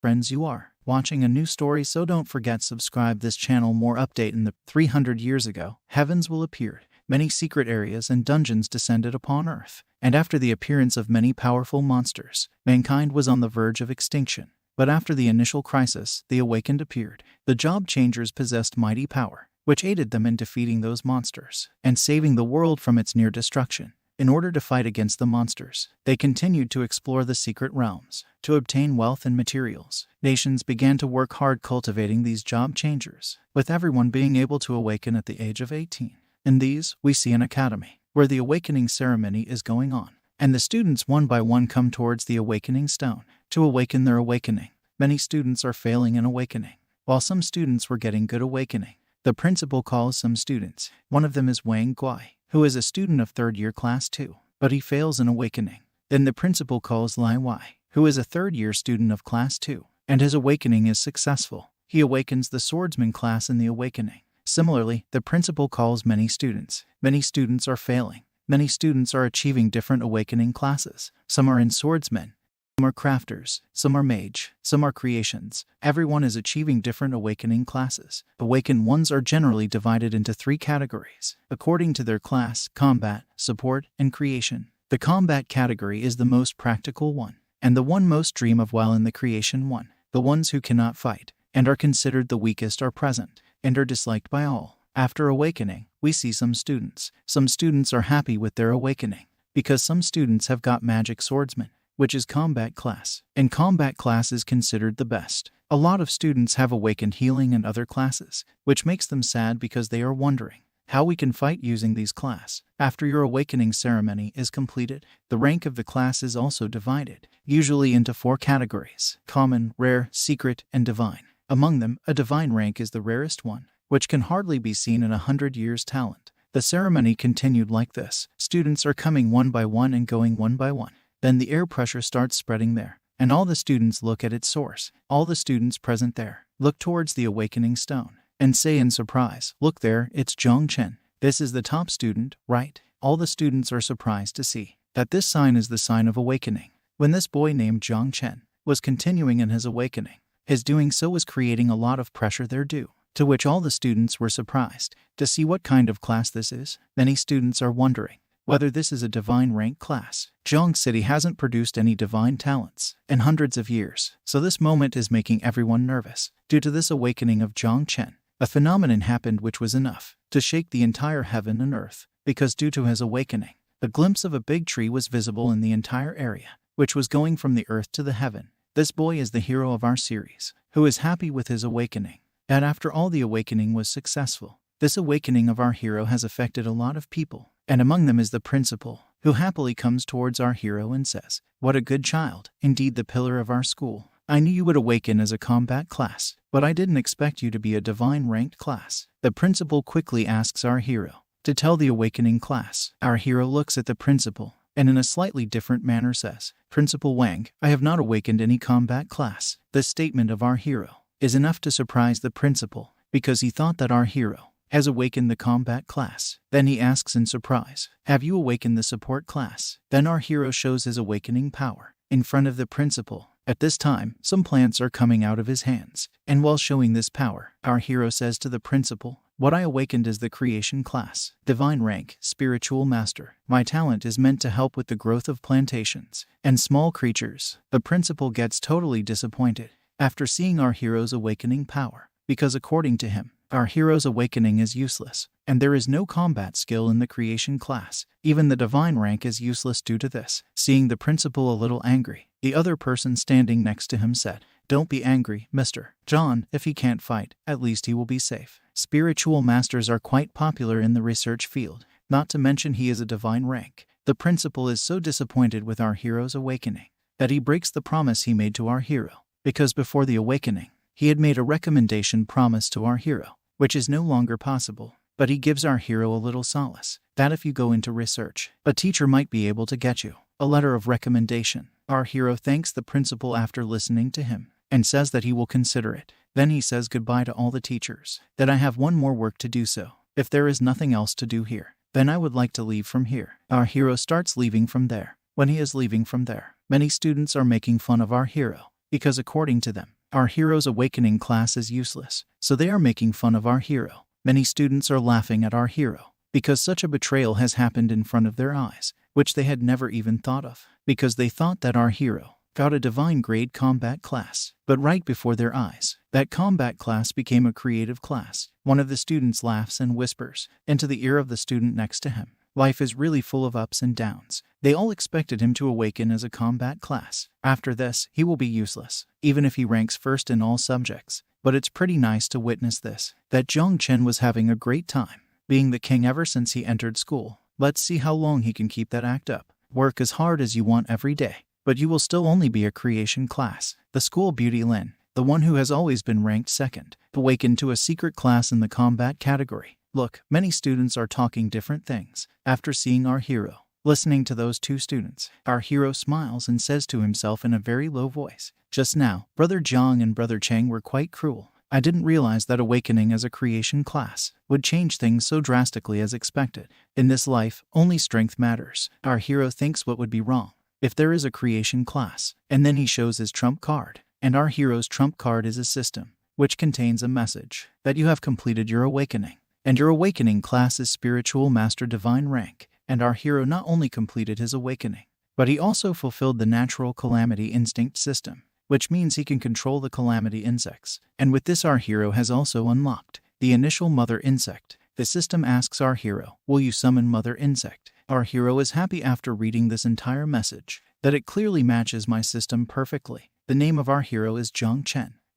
Friends, you are watching a new story, so don't forget subscribe this channel. More update. In the 300 years ago, heavens will appear. Many secret areas and dungeons descended upon Earth, and after the appearance of many powerful monsters, mankind was on the verge of extinction. But after the initial crisis, the awakened appeared. The job changers possessed mighty power, which aided them in defeating those monsters and saving the world from its near destruction. In order to fight against the monsters, they continued to explore the secret realms to obtain wealth and materials. Nations began to work hard cultivating these job changers, with everyone being able to awaken at the age of 18. In these, we see an academy, where the awakening ceremony is going on, and the students one by one come towards the awakening stone to awaken their awakening. Many students are failing in awakening, while some students were getting good awakening. The principal calls some students. One of them is Wang Guai, who is a student of 3rd year class 2, but he fails in awakening. Then the principal calls Lai Wai, who is a 3rd year student of class 2, and his awakening is successful. He awakens the swordsman class in the awakening. Similarly, the principal calls many students. Many students are failing. Many students are achieving different awakening classes. Some are in swordsmen, some are crafters, some are mage, some are creations. Everyone is achieving different awakening classes. Awakened ones are generally divided into 3 categories, according to their class: combat, support, and creation. The combat category is the most practical one, and the one most dream of, while in the creation one, the ones who cannot fight and are considered the weakest are present and are disliked by all. After awakening, we see some students. Some students are happy with their awakening, because some students have got magic swordsman, which is combat class, and combat class is considered the best. A lot of students have awakened healing and other classes, which makes them sad because they are wondering how we can fight using these class. After your awakening ceremony is completed, the rank of the class is also divided, usually into 4 categories: common, rare, secret, and divine. Among them, a divine rank is the rarest one, which can hardly be seen in 100 years' talent. The ceremony continued like this. Students are coming one by one and going one by one. Then the air pressure starts spreading there, and all the students look at its source. All the students present there look towards the awakening stone and say in surprise, "Look there, it's Jong Chen. This is the top student, right?" All the students are surprised to see that this sign is the sign of awakening. When this boy named Jong Chen was continuing in his awakening, his doing so was creating a lot of pressure there due, to which all the students were surprised to see what kind of class this is. Many students are wondering whether this is a divine rank class. Jong City hasn't produced any divine talents in hundreds of years, so this moment is making everyone nervous. Due to this awakening of Jong Chen, a phenomenon happened which was enough to shake the entire heaven and earth, because due to his awakening, a glimpse of a big tree was visible in the entire area, which was going from the earth to the heaven. This boy is the hero of our series, who is happy with his awakening. And after all the awakening was successful, this awakening of our hero has affected a lot of people, and among them is the principal, who happily comes towards our hero and says, "What a good child, indeed the pillar of our school. I knew you would awaken as a combat class, but I didn't expect you to be a divine ranked class." The principal quickly asks our hero to tell the awakening class. Our hero looks at the principal and in a slightly different manner says, "Principal Wang, I have not awakened any combat class." This statement of our hero is enough to surprise the principal, because he thought that our hero has awakened the combat class. Then he asks in surprise, "Have you awakened the support class?" Then our hero shows his awakening power in front of the principal. At this time, some plants are coming out of his hands, and while showing this power, our hero says to the principal, "What I awakened is the creation class, divine rank, spiritual master. My talent is meant to help with the growth of plantations and small creatures." The principal gets totally disappointed after seeing our hero's awakening power, because according to him, our hero's awakening is useless, and there is no combat skill in the creation class. Even the divine rank is useless due to this. Seeing the principal a little angry, the other person standing next to him said, "Don't be angry, Mr. John. If he can't fight, at least he will be safe. Spiritual masters are quite popular in the research field, not to mention he is a divine rank." The principal is so disappointed with our hero's awakening that he breaks the promise he made to our hero, because before the awakening, he had made a recommendation promise to our hero, which is no longer possible. But he gives our hero a little solace, that if you go into research, a teacher might be able to get you a letter of recommendation. Our hero thanks the principal after listening to him, and says that he will consider it. Then he says goodbye to all the teachers, that I have one more work to do, so if there is nothing else to do here, then I would like to leave from here. Our hero starts leaving from there. When he is leaving from there, many students are making fun of our hero, because according to them, our hero's awakening class is useless, so they are making fun of our hero. Many students are laughing at our hero because such a betrayal has happened in front of their eyes, which they had never even thought of, because they thought that our hero got a divine grade combat class. But right before their eyes, that combat class became a creative class. One of the students laughs and whispers into the ear of the student next to him, "Life is really full of ups and downs." They all expected him to awaken as a combat class. After this, he will be useless, even if he ranks first in all subjects. But it's pretty nice to witness this, that Jong was having a great time, being the king ever since he entered school. Let's see how long he can keep that act up. Work as hard as you want every day, but you will still only be a creation class. The school beauty Lin, the one who has always been ranked second, awakened to a secret class in the combat category. Look, many students are talking different things. After seeing our hero, listening to those two students, our hero smiles and says to himself in a very low voice, "Just now, Brother Jong and Brother Chang were quite cruel. I didn't realize that awakening as a creation class would change things so drastically as expected. In this life, only strength matters." Our hero thinks what would be wrong if there is a creation class, and then he shows his trump card. And our hero's trump card is a system, which contains a message that you have completed your awakening. And your awakening class is Spiritual Master Divine rank. And our hero not only completed his awakening, but he also fulfilled the Natural Calamity Instinct system, which means he can control the calamity insects. And with this, our hero has also unlocked the initial Mother Insect. The system asks our hero, "Will you summon Mother Insect?" Our hero is happy after reading this entire message that it clearly matches my system perfectly. The name of our hero is Jong.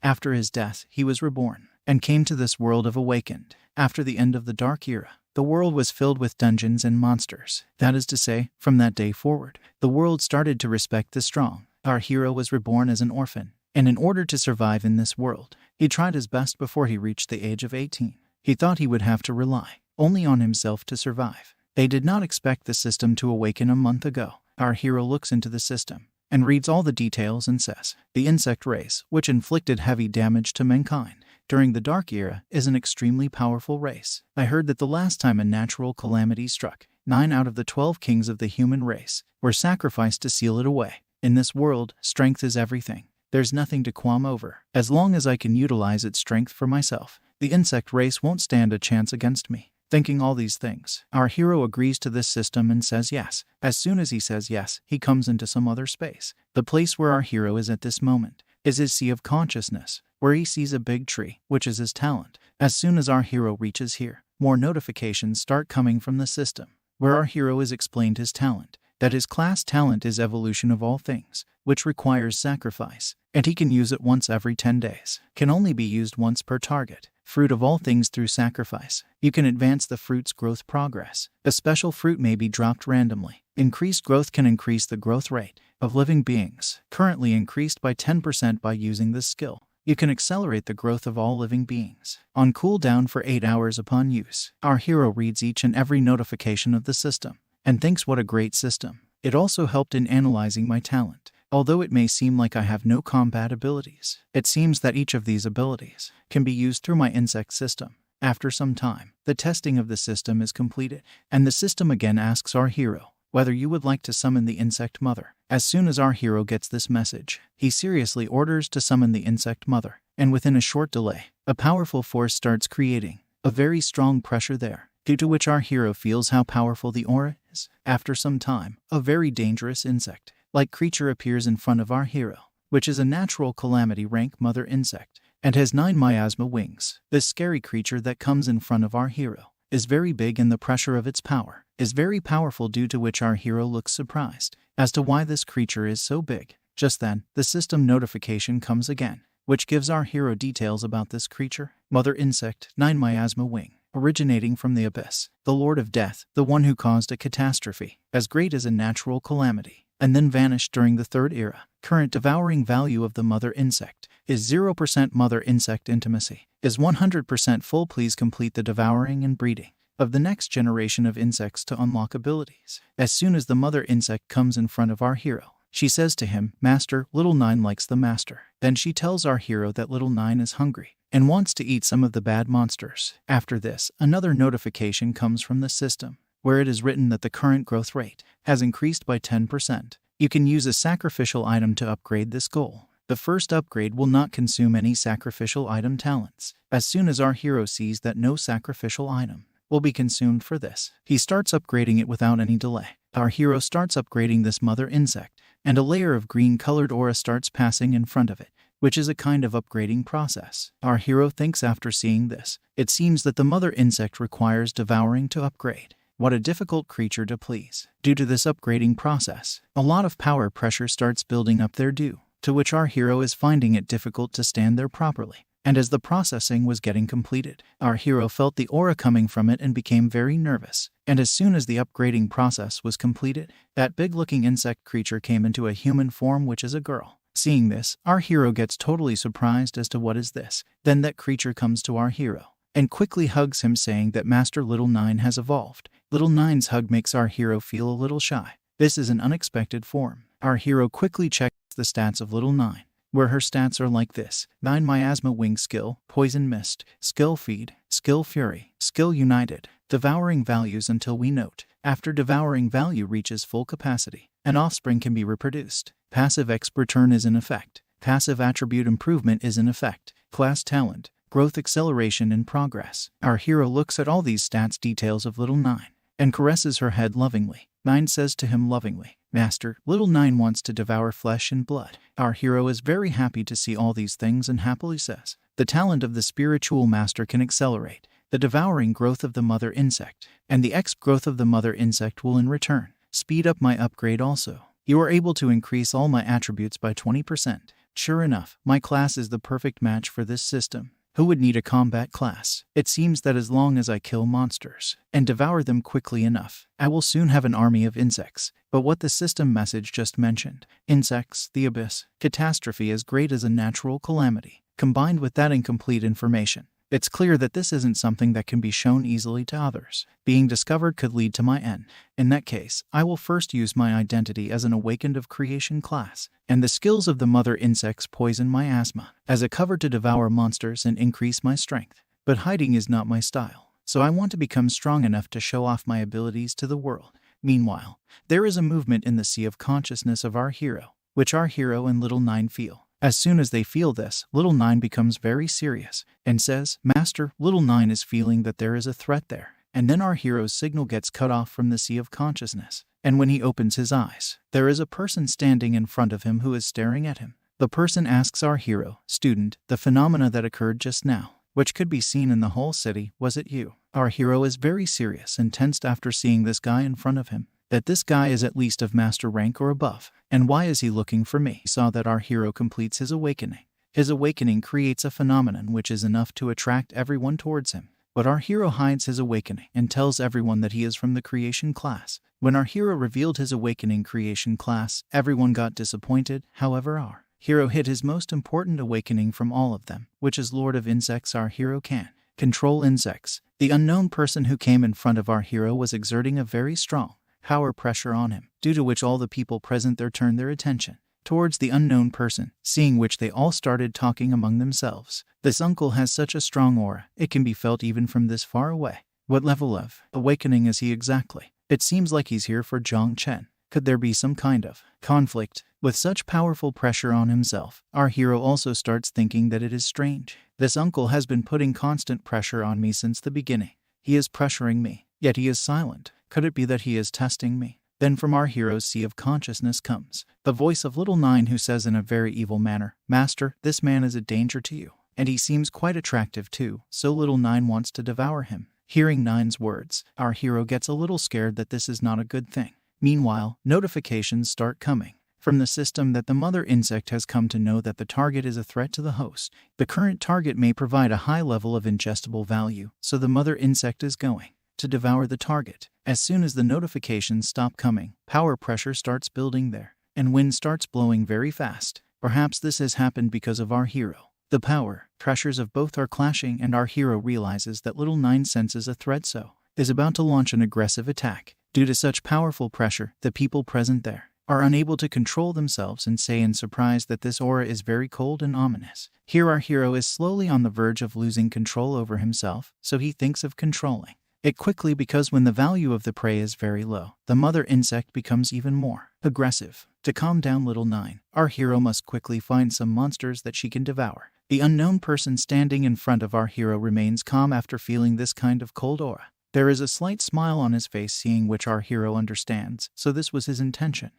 After his death, he was reborn and came to this world of awakened. After the end of the Dark Era, the world was filled with dungeons and monsters. That is to say, from that day forward, the world started to respect the strong. Our hero was reborn as an orphan, and in order to survive in this world, he tried his best before he reached the age of 18. He thought he would have to rely only on himself to survive. They did not expect the system to awaken a month ago. Our hero looks into the system and reads all the details and says, "The insect race, which inflicted heavy damage to mankind during the Dark Era, is an extremely powerful race. I heard that the last time a natural calamity struck, 9 out of the 12 kings of the human race were sacrificed to seal it away. In this world, strength is everything. There's nothing to qualm over. As long as I can utilize its strength for myself, the insect race won't stand a chance against me." Thinking all these things, our hero agrees to this system and says yes. As soon as he says yes, he comes into some other space. The place where our hero is at this moment is his sea of consciousness, where he sees a big tree, which is his talent. As soon as our hero reaches here, more notifications start coming from the system, where our hero is explained his talent, that his class talent is evolution of all things, which requires sacrifice, and he can use it once every 10 days, can only be used once per target. Fruit of all things through sacrifice. You can advance the fruit's growth progress. A special fruit may be dropped randomly. Increased growth can increase the growth rate of living beings, currently increased by 10% by using this skill. You can accelerate the growth of all living beings. On cooldown for 8 hours upon use. Our hero reads each and every notification of the system and thinks what a great system. It also helped in analyzing my talent. Although it may seem like I have no combat abilities, it seems that each of these abilities can be used through my insect system. After some time, the testing of the system is completed, and the system again asks our hero whether you would like to summon the insect mother. As soon as our hero gets this message, he seriously orders to summon the insect mother, and within a short delay, a powerful force starts creating a very strong pressure there, due to which our hero feels how powerful the aura is. After some time, a very dangerous insect-like creature appears in front of our hero, which is a natural calamity rank mother insect, and has 9 miasma wings. This scary creature that comes in front of our hero is very big, and the pressure of its power is very powerful, due to which our hero looks surprised as to why this creature is so big. Just then, the system notification comes again, which gives our hero details about this creature. Mother insect, 9 miasma wing, originating from the abyss, the Lord of Death, the one who caused a catastrophe as great as a natural calamity, and then vanished during the Third Era. Current devouring value of the mother insect is 0%. Mother insect intimacy is 100% full. Please complete the devouring and breeding of the next generation of insects to unlock abilities. As soon as the mother insect comes in front of our hero, she says to him, "Master, little Nine likes the master." Then she tells our hero that little Nine is hungry and wants to eat some of the bad monsters. After this, another notification comes from the system, where it is written that the current growth rate has increased by 10%. You can use a sacrificial item to upgrade this goal. The first upgrade will not consume any sacrificial item talents. As soon as our hero sees that no sacrificial item will be consumed for this, he starts upgrading it without any delay. Our hero starts upgrading this mother insect, and a layer of green-colored aura starts passing in front of it, which is a kind of upgrading process. Our hero thinks after seeing this, it seems that the mother insect requires devouring to upgrade. What a difficult creature to please. Due to this upgrading process, a lot of power pressure starts building up there due to which our hero is finding it difficult to stand there properly. And as the processing was getting completed, our hero felt the aura coming from it and became very nervous. And as soon as the upgrading process was completed, that big-looking insect creature came into a human form, which is a girl. Seeing this, our hero gets totally surprised as to what is this. Then that creature comes to our hero and quickly hugs him, saying that Master Little Nine has evolved. Little Nine's hug makes our hero feel a little shy. This is an unexpected form. Our hero quickly checks the stats of Little Nine, where her stats are like this: 9 Miasma Wing Skill, Poison Mist, Skill Feed, Skill Fury, Skill United, Devouring Values until we note. After Devouring Value reaches full capacity, an offspring can be reproduced. Passive Expert Turn is in effect. Passive Attribute Improvement is in effect. Class Talent, Growth Acceleration in progress. Our hero looks at all these stats details of Little Nine and caresses her head lovingly. Nine says to him lovingly, "Master, Little Nine wants to devour flesh and blood." Our hero is very happy to see all these things and happily says, "The talent of the spiritual master can accelerate the devouring growth of the mother insect, and the growth of the mother insect will in return speed up my upgrade also. You are able to increase all my attributes by 20%. Sure enough, my class is the perfect match for this system. Who would need a combat class? It seems that as long as I kill monsters and devour them quickly enough, I will soon have an army of insects." But what the system message just mentioned, insects, the abyss, catastrophe as great as a natural calamity, combined with that incomplete information, it's clear that this isn't something that can be shown easily to others. Being discovered could lead to my end. In that case, I will first use my identity as an awakened of creation class, and the skills of the mother insects poison my asthma as a cover to devour monsters and increase my strength. But hiding is not my style, so I want to become strong enough to show off my abilities to the world. Meanwhile, there is a movement in the sea of consciousness of our hero, which our hero and Little Nine feel. As soon as they feel this, Little Nine becomes very serious and says, "Master, Little Nine is feeling that there is a threat there." And then our hero's signal gets cut off from the sea of consciousness. And when he opens his eyes, there is a person standing in front of him who is staring at him. The person asks our hero, "Student, the phenomena that occurred just now, which could be seen in the whole city, was it you?" Our hero is very serious and tensed after seeing this guy in front of him, that this guy is at least of master rank or above. And why is he looking for me? He saw that our hero completes his awakening. His awakening creates a phenomenon which is enough to attract everyone towards him. But our hero hides his awakening and tells everyone that he is from the creation class. When our hero revealed his awakening creation class, everyone got disappointed. However, our hero hid his most important awakening from all of them, which is Lord of Insects. Our hero can control insects. The unknown person who came in front of our hero was exerting a very strong power pressure on him, due to which all the people present there turned their attention towards the unknown person, seeing which they all started talking among themselves. This uncle has such a strong aura, it can be felt even from this far away. What level of awakening is he exactly? It seems like he's here for Jong Chen. Could there be some kind of conflict? With such powerful pressure on himself, our hero also starts thinking that it is strange. This uncle has been putting constant pressure on me since the beginning. He is pressuring me, yet he is silent. Could it be that he is testing me? Then from our hero's sea of consciousness comes the voice of Little Nine, who says in a very evil manner, "Master, this man is a danger to you, and he seems quite attractive too, so Little Nine wants to devour him." Hearing Nine's words, our hero gets a little scared that this is not a good thing. Meanwhile, notifications start coming from the system that the mother insect has come to know that the target is a threat to the host. The current target may provide a high level of ingestible value, so the mother insect is going to devour the target. As soon as the notifications stop coming, power pressure starts building there, and wind starts blowing very fast. Perhaps this has happened because of our hero. The power pressures of both are clashing, and our hero realizes that Little Nine senses a threat, so is about to launch an aggressive attack. Due to such powerful pressure, the people present there are unable to control themselves and say in surprise that this aura is very cold and ominous. Here our hero is slowly on the verge of losing control over himself, so he thinks of controlling it quickly because when the value of the prey is very low, the mother insect becomes even more aggressive. To calm down little 9, our hero must quickly find some monsters that she can devour. The unknown person standing in front of our hero remains calm after feeling this kind of cold aura. There is a slight smile on his face, seeing which our hero understands, so this was his intention.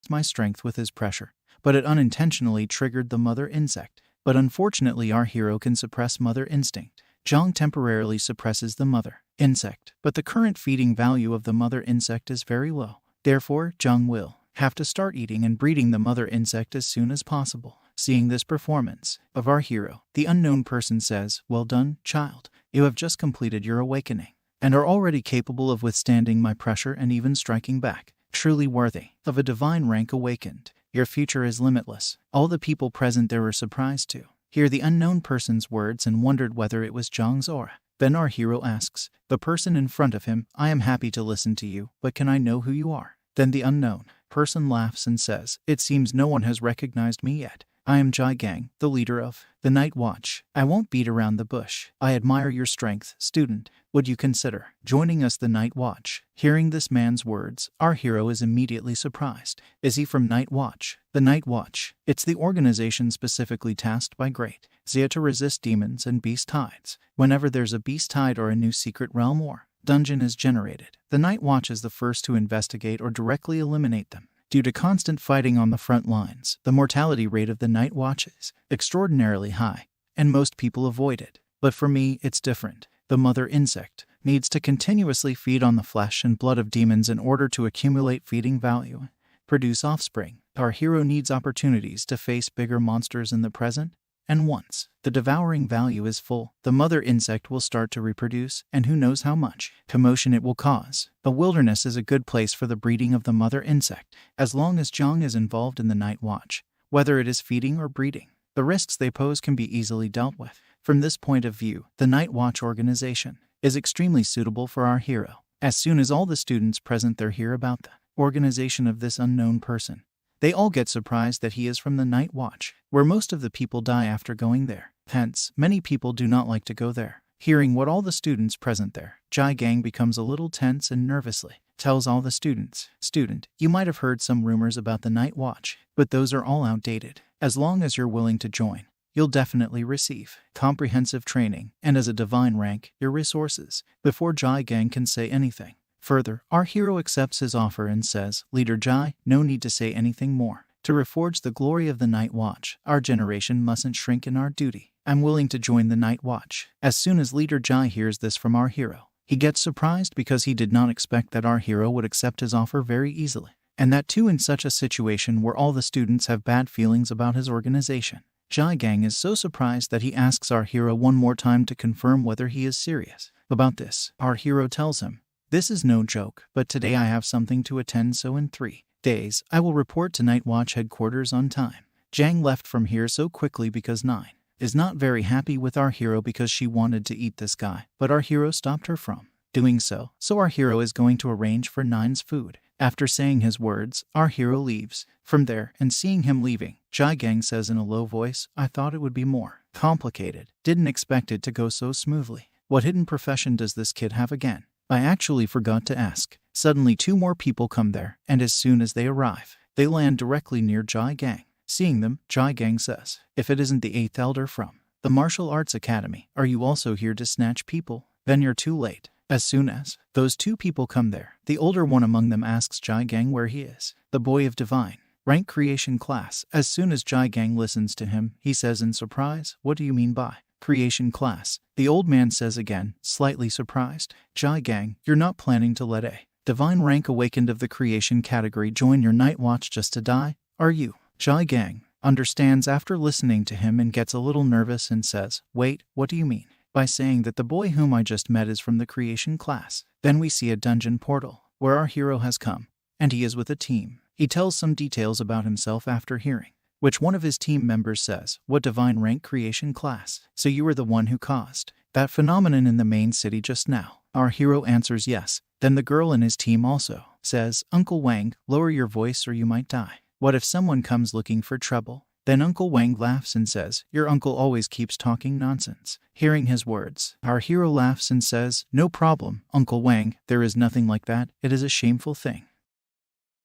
My strength with his pressure, but it unintentionally triggered the mother insect. But unfortunately our hero can suppress mother instinct. Jong temporarily suppresses the mother insect, but the current feeding value of the mother insect is very low. Therefore, Jong will have to start eating and breeding the mother insect as soon as possible. Seeing this performance of our hero, the unknown person says, "Well done, child. You have just completed your awakening, and are already capable of withstanding my pressure and even striking back. Truly worthy of a divine rank awakened. Your future is limitless." All the people present there were surprised to hear the unknown person's words and wondered whether it was Jong's aura. Then our hero asks the person in front of him, "I am happy to listen to you, but can I know who you are?" Then the unknown person laughs and says, "It seems no one has recognized me yet. I am Gang, the leader of the Night Watch. I won't beat around the bush. I admire your strength, student. Would you consider joining us, the Night Watch?" Hearing this man's words, our hero is immediately surprised. Is he from Night Watch? The Night Watch. It's the organization specifically tasked by Great Zia to resist demons and beast tides. Whenever there's a beast tide or a new secret realm or dungeon is generated, the Night Watch is the first to investigate or directly eliminate them. Due to constant fighting on the front lines, the mortality rate of the Night Watch is extraordinarily high, and most people avoid it. But for me, it's different. The mother insect needs to continuously feed on the flesh and blood of demons in order to accumulate feeding value, produce offspring. Our hero needs opportunities to face bigger monsters in the present, and once the devouring value is full, the mother insect will start to reproduce, and who knows how much commotion it will cause. A wilderness is a good place for the breeding of the mother insect, as long as Jong is involved in the Night Watch, whether it is feeding or breeding. The risks they pose can be easily dealt with. From this point of view, the Night Watch organization is extremely suitable for our hero. As soon as all the students present hear about the organization of this unknown person, they all get surprised that he is from the Night Watch, where most of the people die after going there. Hence, many people do not like to go there. Hearing what all the students present there, Gang becomes a little tense and nervously tells all the students, "Student, you might have heard some rumors about the Night Watch, but those are all outdated. As long as you're willing to join, you'll definitely receive comprehensive training, and as a divine rank, your resources." Before Gang can say anything further, our hero accepts his offer and says, "Leader Jai, no need to say anything more. To reforge the glory of the Night Watch, our generation mustn't shrink in our duty. I'm willing to join the Night Watch." As soon as Leader Jai hears this from our hero, he gets surprised because he did not expect that our hero would accept his offer very easily, and that too in such a situation where all the students have bad feelings about his organization. Gang is so surprised that he asks our hero one more time to confirm whether he is serious about this. Our hero tells him, "This is no joke, but today I have something to attend, so in 3 days I will report to Night Watch headquarters on time." Jang left from here so quickly because 9 is not very happy with our hero because she wanted to eat this guy, but our hero stopped her from doing so. So our hero is going to arrange for 9's food. After saying his words, our hero leaves from there, and seeing him leaving, Gang says in a low voice, "I thought it would be more complicated. Didn't expect it to go so smoothly. What hidden profession does this kid have again? I actually forgot to ask." Suddenly 2 more people come there, and as soon as they arrive, they land directly near Gang. Seeing them, Gang says, "If it isn't the 8th elder from the Martial Arts Academy, are you also here to snatch people? Then you're too late." As soon as those 2 people come there, the older one among them asks Gang where he is. The boy of divine rank creation class. As soon as Gang listens to him, he says in surprise, "What do you mean by creation class?" The old man says again, slightly surprised, "Gang, you're not planning to let a divine rank awakened of the creation category join your Night Watch just to die, are you?" Gang understands after listening to him and gets a little nervous and says, "Wait, what do you mean by saying that the boy whom I just met is from the creation class?" Then we see a dungeon portal where our hero has come, and he is with a team. He tells some details about himself after hearing which one of his team members says, "What divine rank creation class? So you were the one who caused that phenomenon in the main city just now?" Our hero answers yes. Then the girl in his team also says, "Uncle Wang, lower your voice or you might die. What if someone comes looking for trouble? Then Uncle Wang laughs and says, "Your uncle always keeps talking nonsense." Hearing his words, our hero laughs and says, "No problem, Uncle Wang, there is nothing like that, it is a shameful thing."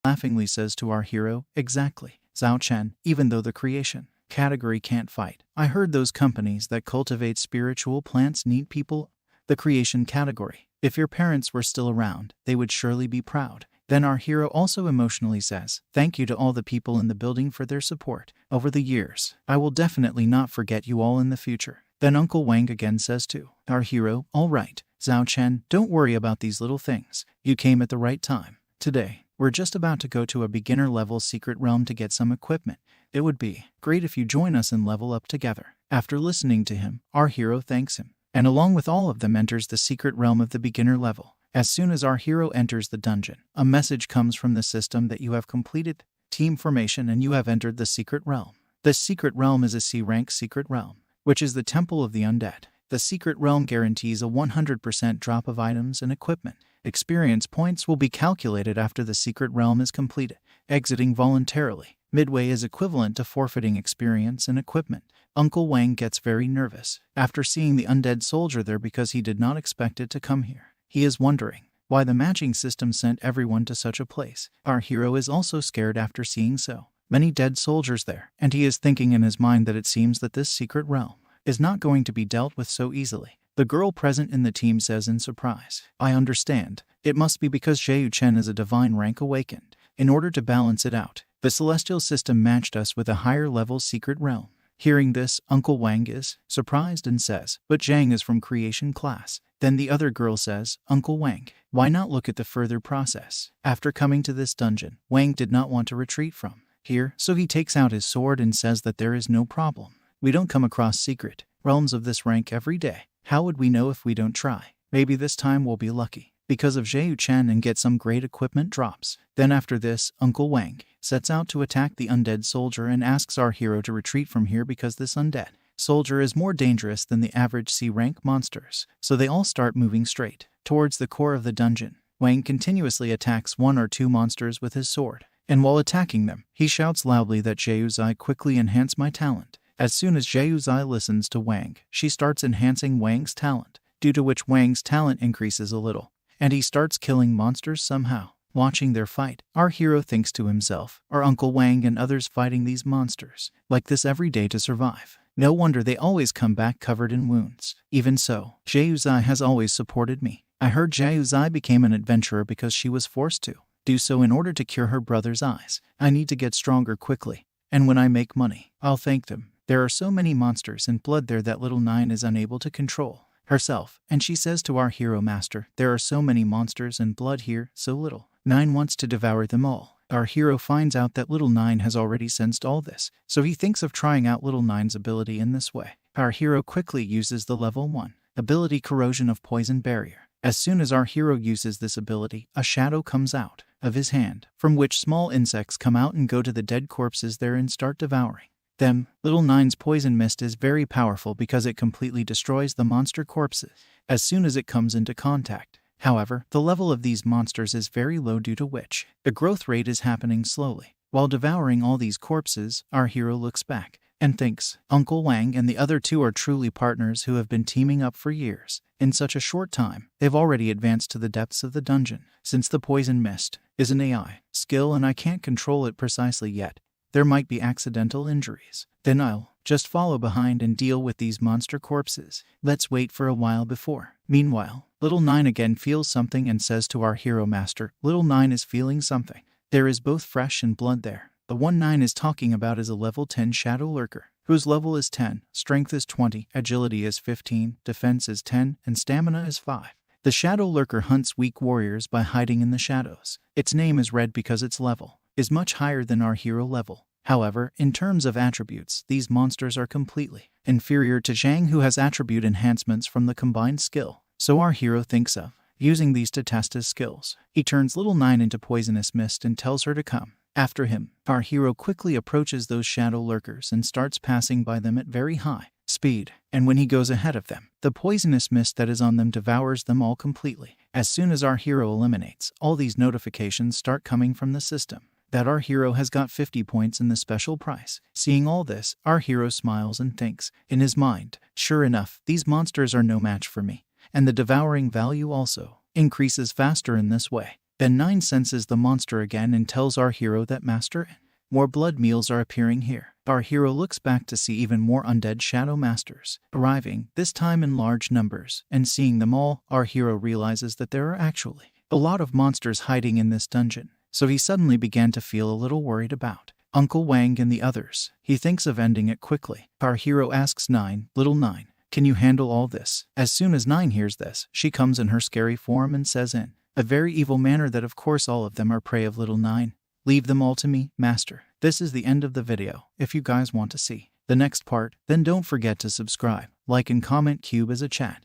Laughingly says to our hero, "Exactly, Zhao Chen, even though the creation category can't fight. I heard those companies that cultivate spiritual plants need people. The creation category. If your parents were still around, they would surely be proud." Then our hero also emotionally says, "Thank you to all the people in the building for their support over the years. I will definitely not forget you all in the future." Then Uncle Wang again says to our hero, "All right, Zhao Chen, don't worry about these little things. You came at the right time. Today, we're just about to go to a beginner-level secret realm to get some equipment. It would be great if you join us and level up together." After listening to him, our hero thanks him, and along with all of them enters the secret realm of the beginner level. As soon as our hero enters the dungeon, a message comes from the system that you have completed team formation and you have entered the secret realm. This secret realm is a C-rank secret realm, which is the Temple of the Undead. The secret realm guarantees a 100% drop of items and equipment. Experience points will be calculated after the secret realm is completed. Exiting voluntarily midway is equivalent to forfeiting experience and equipment. Uncle Wang gets very nervous after seeing the undead soldier there because he did not expect it to come here. He is wondering why the matching system sent everyone to such a place. Our hero is also scared after seeing so many dead soldiers there, and he is thinking in his mind that it seems that this secret realm is not going to be dealt with so easily. The girl present in the team says in surprise, "I understand. It must be because Zhao Chen is a divine rank awakened. In order to balance it out, the celestial system matched us with a higher level secret realm." Hearing this, Uncle Wang is surprised and says, "But Zhang is from creation class." Then the other girl says, "Uncle Wang, why not look at the further process?" After coming to this dungeon, Wang did not want to retreat from here, so he takes out his sword and says that there is no problem. We don't come across secret realms of this rank every day. How would we know if we don't try? Maybe this time we'll be lucky because of Zhao Chen and get some great equipment drops. Then after this, Uncle Wang sets out to attack the undead soldier and asks our hero to retreat from here because this undead soldier is more dangerous than the average C-rank monsters. So they all start moving straight towards the core of the dungeon. Wang continuously attacks one or two monsters with his sword, and while attacking them, he shouts loudly that Zhao Zai quickly enhance my talent. As soon as Zhao Zai listens to Wang, she starts enhancing Wang's talent, due to which Wang's talent increases a little, and he starts killing monsters somehow. Watching their fight, our hero thinks to himself, "Are Uncle Wang and others fighting these monsters like this every day to survive? No wonder they always come back covered in wounds. Even so, Zhao Zai has always supported me. I heard Zhao Zai became an adventurer because she was forced to do so in order to cure her brother's eyes. I need to get stronger quickly, and when I make money, I'll thank them." There are so many monsters and blood there that little Nine is unable to control herself, and she says to our hero, "Master, there are so many monsters and blood here, so little Nine wants to devour them all." Our hero finds out that little Nine has already sensed all this, so he thinks of trying out little Nine's ability in this way. Our hero quickly uses the level 1 ability, Corrosion of Poison Barrier. As soon as our hero uses this ability, a shadow comes out of his hand, from which small insects come out and go to the dead corpses there and start devouring them. Little Nine's poison mist is very powerful because it completely destroys the monster corpses as soon as it comes into contact. However, the level of these monsters is very low, due to which the growth rate is happening slowly. While devouring all these corpses, our hero looks back and thinks, Uncle Wang and the other two are truly partners who have been teaming up for years. In such a short time, they've already advanced to the depths of the dungeon. Since the poison mist is an AI skill and I can't control it precisely yet, there might be accidental injuries. Then I'll just follow behind and deal with these monster corpses. Let's wait for a while before. Meanwhile, Little Nine again feels something and says to our hero, "Master, Little Nine is feeling something. There is both flesh and blood there." The one Nine is talking about is a level 10 Shadow Lurker, whose level is 10, strength is 20, agility is 15, defense is 10, and stamina is 5. The Shadow Lurker hunts weak warriors by hiding in the shadows. Its name is red because its level is much higher than our hero level. However, in terms of attributes, these monsters are completely inferior to Zhang, who has attribute enhancements from the combined skill. So our hero thinks of using these to test his skills. He turns Little Nine into poisonous mist and tells her to come after him. Our hero quickly approaches those shadow lurkers and starts passing by them at very high speed. And when he goes ahead of them, the poisonous mist that is on them devours them all completely. As soon as our hero eliminates, all these notifications start coming from the system. that our hero has got 50 points in the special prize. Seeing all this, our hero smiles and thinks, in his mind, sure enough, these monsters are no match for me. And the devouring value also increases faster in this way. Then 9 senses the monster again and tells our hero that Master, more blood meals are appearing here. Our hero looks back to see even more undead shadow masters arriving, this time in large numbers, and seeing them all, our hero realizes that there are actually a lot of monsters hiding in this dungeon. So he suddenly began to feel a little worried about Uncle Wang and the others. He thinks of ending it quickly. Our hero asks 9, "Little 9, can you handle all this?" As soon as 9 hears this, she comes in her scary form and says in a very evil manner that of course all of them are prey of little 9. Leave them all to me, Master. This is the end of the video. If you guys want to see the next part, then don't forget to subscribe, like and comment. Cube as a chat.